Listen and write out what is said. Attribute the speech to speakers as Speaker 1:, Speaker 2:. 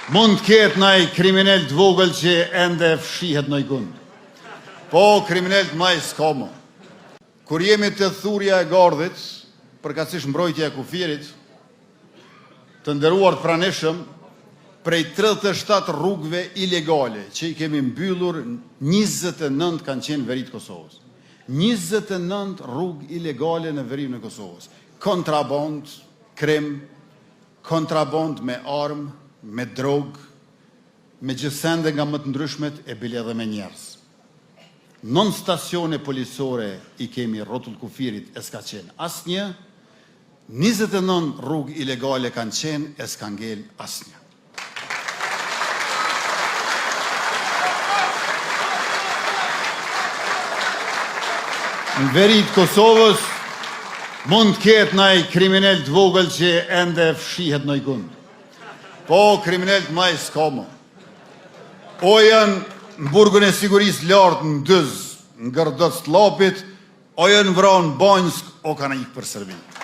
Speaker 1: Mund të ketë nëj kriminal të vogël që ende fshihet në i gund. Po, kriminal të maj s'ka më. Kur jemi të thurja e Gardhit, përkatësisht mbrojtja e kufirit, të nderuar të pranishëm, prej 37 rrugëve ilegale që i kemi mbyllur, 29 kanë qenë veri të Kosovës. 29 rrugë ilegale në veri në Kosovës. Kontraband, krim, kontraband me armë, me drogë, me gjësende nga më të ndryshmet e bile edhe me njerës. Non stacione policore i kemi rrotull kufirit e s'ka qenë asnjë, 29 rrugë ilegale kanë qenë e s'ka ngel asnjë. Në veri të Kosovës mund të ketë nëj kriminal të vogël që ende fshihet në i gund. Po, kriminal të maj s'ka më. O janë në burgun e sigurisë lartë në Dëz, në Gërdëc të Lapit, o janë vranë Banjsk, o kanë ikë për Serbi.